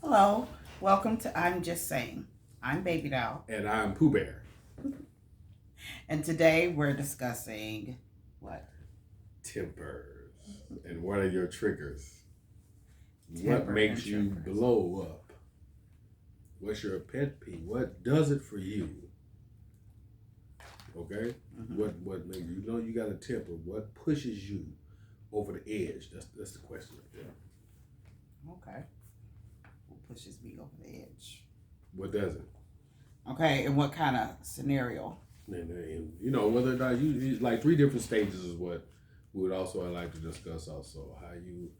Hello, welcome to I'm Just Saying. I'm Baby Doll, And I'm Pooh Bear. and today we're discussing what? Tempers. And what are your triggers? What Temper and makes you triggers. blow up? What's your pet peeve? What does it for you? Okay? Mhm. What makes you got a temper? What pushes you over the edge? That's the question right there. Okay. What pushes me over the edge? What does it? Okay, and what kind of scenario? And whether or not you like three different stages is what we would also like to discuss also how you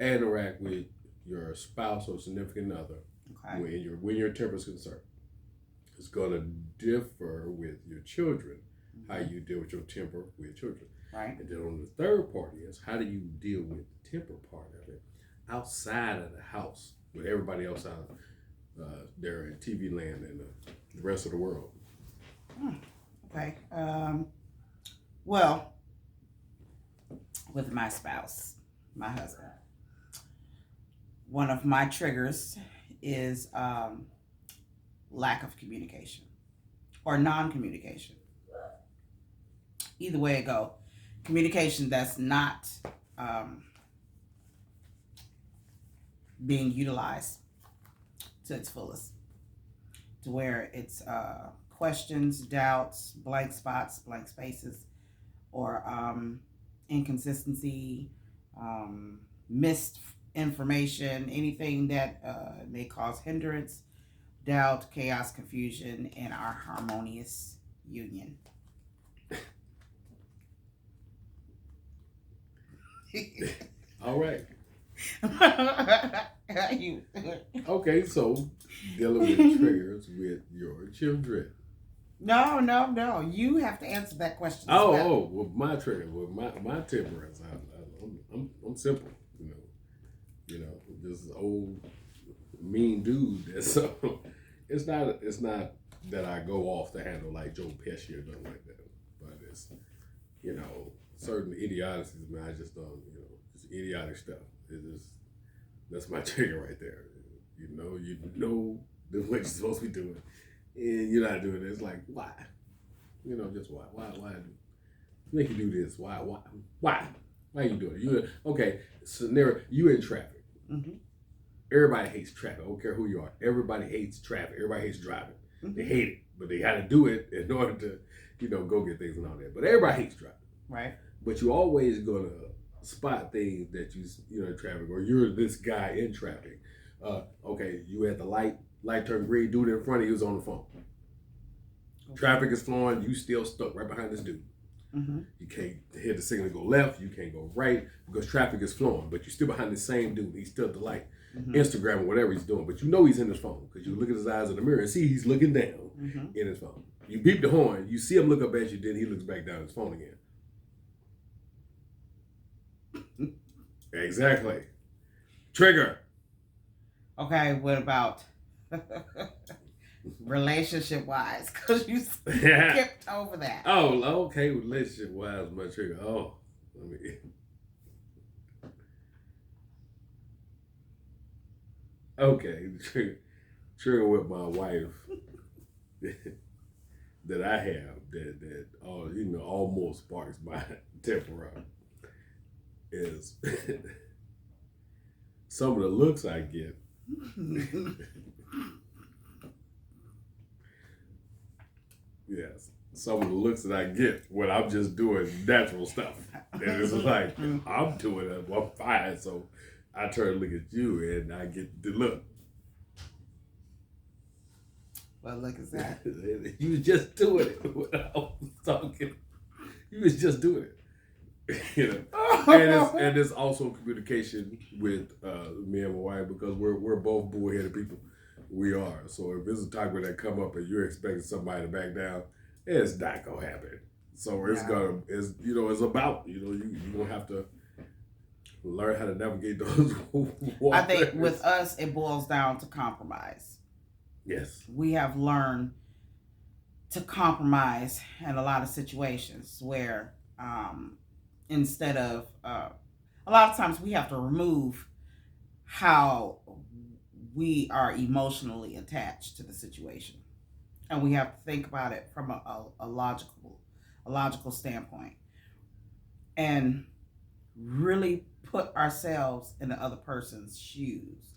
interact with your spouse or significant other Okay. when your temper is concerned. It's going to differ with your children, how you deal with your temper with children. Right. And then on the third part is how do you deal with the temper part of it outside of the house with everybody else out there in TV land and the rest of the world. Okay. Well, with my spouse, my husband, one of my triggers is lack of communication or non-communication. Either way it go, communication that's not being utilized to its fullest, to where it's questions, doubts, blank spots, blank spaces, or inconsistency, missed information, anything that may cause hindrance, doubt, chaos, confusion in our harmonious union. All right. You. Okay, so dealing with triggers with your children. No. You have to answer that question as Oh, well. well, my trigger, well, my temper is I'm simple, this old mean dude. So it's not that I go off the handle like Joe Pesci or nothing like that, but it's certain idiocies, man. I just don't, just idiotic stuff. It's just that's my trigger right there. You know what you're supposed to be doing, and you're not doing it. It's like why, just why make you do this? Why you doing it? Okay? Scenario: you in traffic. Mm-hmm. Everybody hates traffic. I don't care who you are. Everybody hates traffic. Everybody hates driving. Mm-hmm. They hate it, but they got to do it in order to, go get things and all that. But everybody hates driving. Right. But you're always gonna spot things that in traffic, or you're this guy in traffic. Okay, you at the light turned green. Dude in front of you was on the phone. Okay. Traffic is flowing. You still stuck right behind this dude. Mm-hmm. You can't hit the signal to go left. You can't go right because traffic is flowing. But you're still behind the same dude. He's still at the light, Instagram or whatever he's doing. But he's in his phone because you look at his eyes in the mirror and see he's looking down in his phone. You beep the horn. You see him look up at you. Then he looks back down at his phone again. Exactly. Trigger. Okay, what about relationship wise? Because you skipped over that. Oh, okay. Relationship wise, my trigger. Oh, let me. Okay, trigger with my wife that I have that almost sparks my temper up is some of the looks I get. Yes, some of the looks that I get when I'm just doing natural stuff. And it's like, I'm doing it, I'm fine. So I turn to look at you and I get the look. What look is that? You was just doing it when I was talking. You was just doing it. And it's also communication with me and my wife because we're both bullheaded people. We are. So if there's a topic that come up and you're expecting somebody to back down, it's not gonna happen. So it's about you're gonna have to learn how to navigate those waters. I think with us it boils down to compromise. Yes. We have learned to compromise in a lot of situations where instead of a lot of times we have to remove how we are emotionally attached to the situation, and we have to think about it from a logical standpoint, and really put ourselves in the other person's shoes,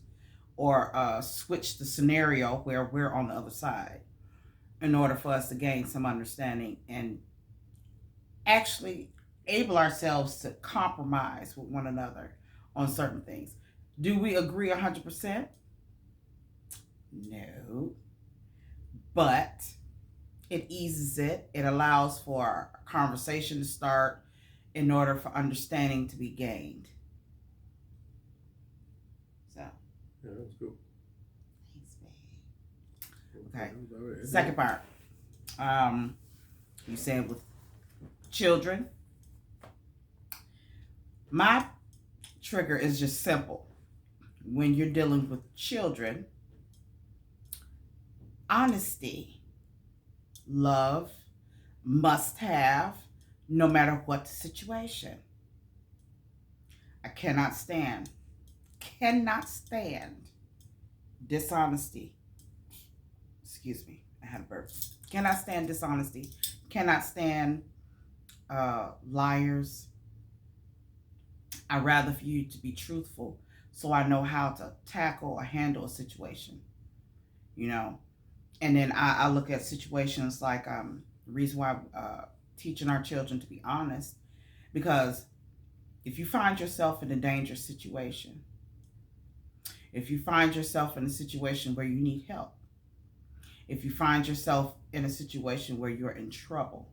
or switch the scenario where we're on the other side, in order for us to gain some understanding and actually able ourselves to compromise with one another on certain things. Do we agree 100%? No. But it eases it. It allows for a conversation to start in order for understanding to be gained. So. Yeah, that's cool. Thanks, babe. Okay. Second part. You said with children. My trigger is just simple. When you're dealing with children, honesty, love, must have, no matter what the situation. I cannot stand dishonesty. Excuse me, I had a burp. Cannot stand dishonesty. Cannot stand liars. I'd rather for you to be truthful so I know how to tackle or handle a situation, you know. And then I look at situations like the reason why teaching our children to be honest, because if you find yourself in a dangerous situation, if you find yourself in a situation where you need help, if you find yourself in a situation where you're in trouble,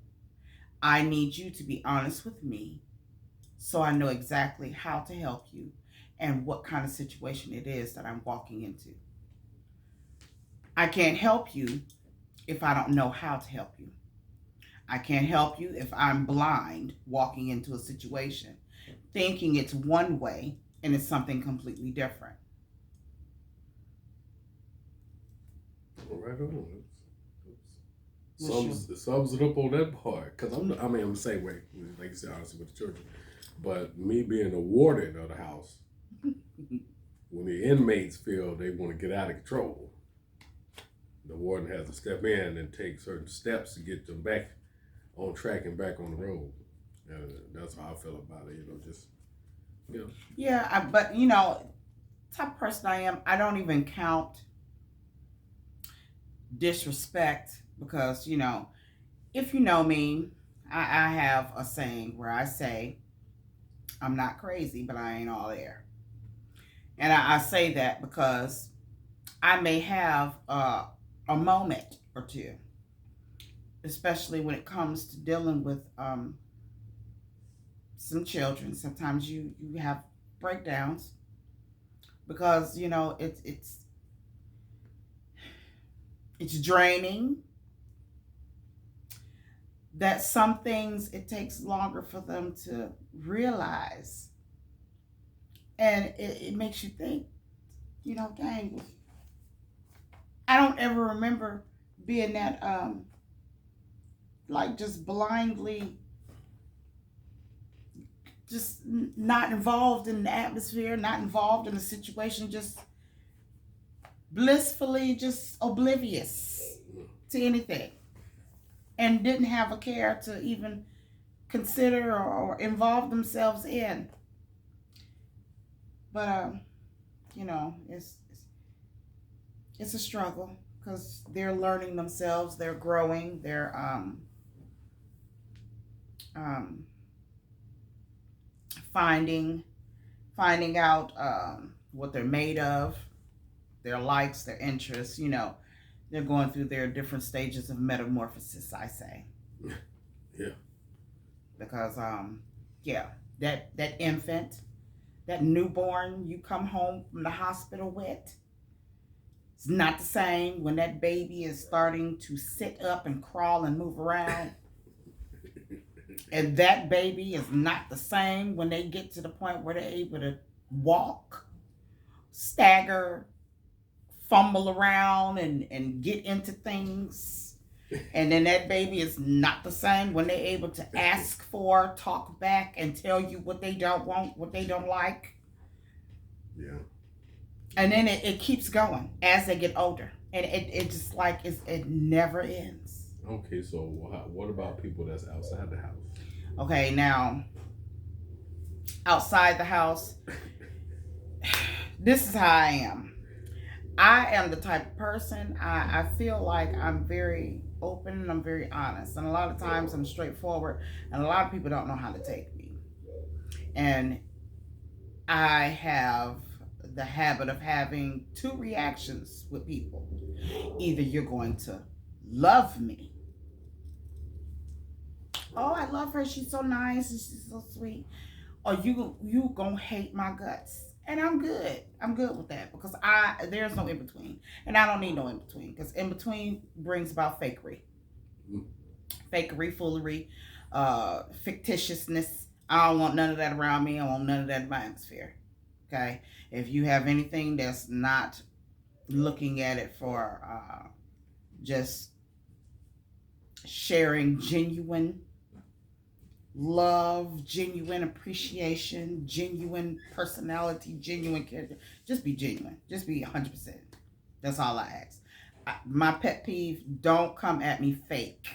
I need you to be honest with me so I know exactly how to help you and what kind of situation it is that I'm walking into. I can't help you if I don't know how to help you. I can't help you if I'm blind walking into a situation, thinking it's one way and it's something completely different. Right on. Sums it up on that part. Because I'm the same way, like you said, honestly, with the children. But me being the warden of the house, when the inmates feel they want to get out of control, the warden has to step in and take certain steps to get them back on track and back on the road. That's how I feel about it, Yeah, but type of person I am, I don't even count disrespect because, if you know me, I have a saying where I say, I'm not crazy, but I ain't all there. And I say that because I may have a moment or two, especially when it comes to dealing with some children. Sometimes you have breakdowns because it's draining. That some things it takes longer for them to realize, and it makes you think, dang, I don't ever remember being that like just blindly just not involved in the atmosphere, not involved in the situation, just blissfully just oblivious to anything, and didn't have a care to even consider or involve themselves in. But it's a struggle because they're learning themselves, they're growing, they're finding out what they're made of, their likes, their interests. They're going through their different stages of metamorphosis, I say. Yeah. Because that infant, that newborn you come home from the hospital with, it's not the same when that baby is starting to sit up and crawl and move around. And that baby is not the same when they get to the point where they're able to walk, stagger, fumble around and get into things. And then that baby is not the same when they're able to ask for, talk back, and tell you what they don't want, what they don't like. Yeah. And then it keeps going as they get older, and it just like it never ends. Okay, so what about people that's outside the house? Okay, now outside the house, this is how I am. I am the type of person, I feel like I'm very open and I'm very honest. And a lot of times I'm straightforward, and a lot of people don't know how to take me. And I have the habit of having two reactions with people. Either you're going to love me. Oh, I love her. She's so nice and she's so sweet. Or you gonna hate my guts. And I'm good. I'm good with that because there's no in between. And I don't need no in between because in between brings about fakery. Fakery, foolery, fictitiousness. I don't want none of that around me. I want none of that in my atmosphere. Okay? If you have anything that's not looking at it for just sharing genuine love, genuine appreciation, genuine personality, genuine character, just be genuine. Just be 100%. That's all I ask. My pet peeve, don't come at me fake.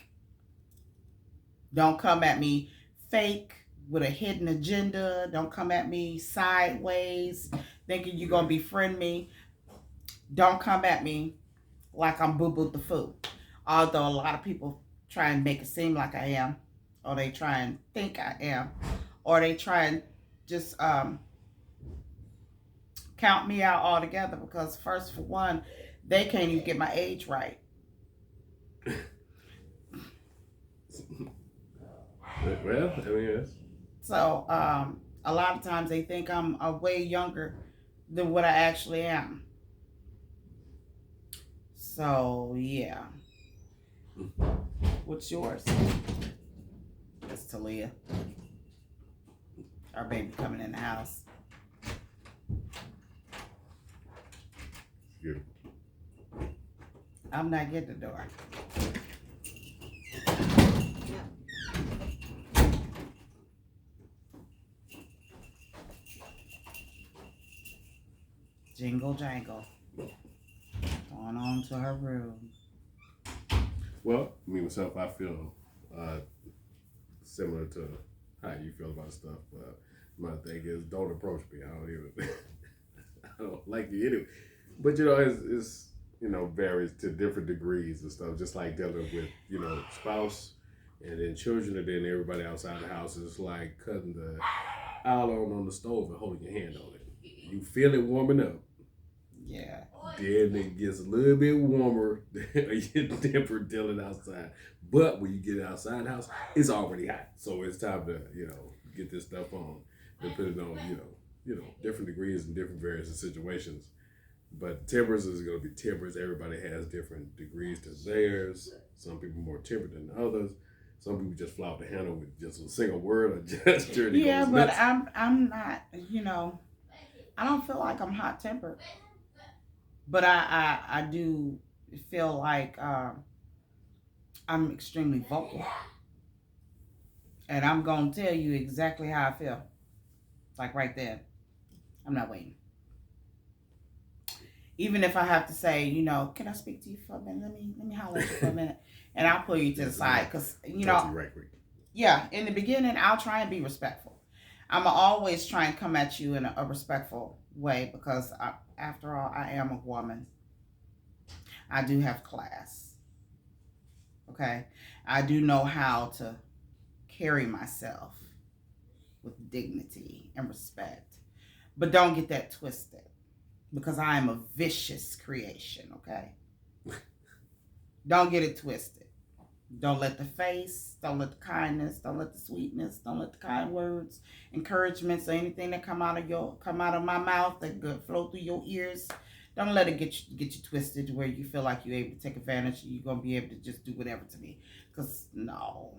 Don't come at me fake with a hidden agenda. Don't come at me sideways thinking you're going to befriend me. Don't come at me like I'm Boo Boo the Fool. Although a lot of people try and make it seem like I am, or they try and think I am, or they try and just count me out altogether because, first, for one, they can't even get my age right. Well, I mean, yes. So a lot of times they think I'm way younger than what I actually am. So yeah. What's yours? It's Talia. Our baby coming in the house. Beautiful. I'm not getting the door. Jingle jangle. Going on to her room. Well, me myself, I feel similar to how you feel about stuff. My thing is, don't approach me. I don't even. I don't like you anyway. But it's varies to different degrees and stuff. Just like dealing with spouse and then children, and then everybody outside the house is like cutting the iron on the stove and holding your hand on it. You feel it warming up. Yeah. Then it gets a little bit warmer than your temper dealing outside. But when you get outside the house, it's already hot. So it's time to, get this stuff on, depending on, different degrees and different various situations. But tempers is going to be tempers. Everybody has different degrees to theirs. Some people more tempered than others. Some people just fly off the handle with just a single word or gesture. Yeah, but I'm not, I don't feel like I'm hot tempered. But I do feel like I'm extremely vocal. And I'm going to tell you exactly how I feel. Like right there. I'm not waiting. Even if I have to say, can I speak to you for a minute? Let me holler at you for a minute. And I'll pull you to the side. Because, yeah, in the beginning, I'll try and be respectful. I'm always try and come at you in a respectful way because, after all, I am a woman. I do have class. Okay? I do know how to carry myself with dignity and respect. But don't get that twisted because I am a vicious creation, okay? Don't get it twisted. Don't let the face, don't let the kindness, don't let the sweetness, don't let the kind words, encouragements, or anything that come out of my mouth that flow through your ears. Don't let it get you twisted to where you feel like you're able to take advantage and you're gonna be able to just do whatever to me. Cause no,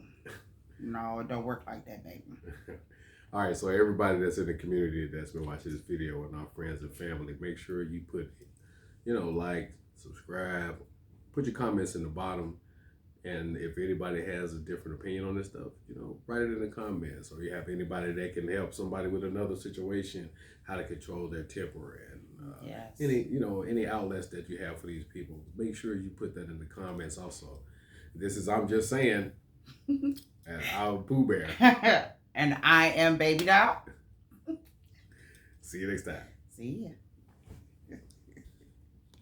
it don't work like that, baby. All right, so everybody that's in the community that's been watching this video and our friends and family, make sure you put, like, subscribe, put your comments in the bottom. And if anybody has a different opinion on this stuff, write it in the comments. Or you have anybody that can help somebody with another situation, how to control their temper, and Yes. any outlets that you have for these people. Make sure you put that in the comments also. This is I'm Just Saying, and our Pooh Bear. And I am Baby Doll. See you next time. See ya.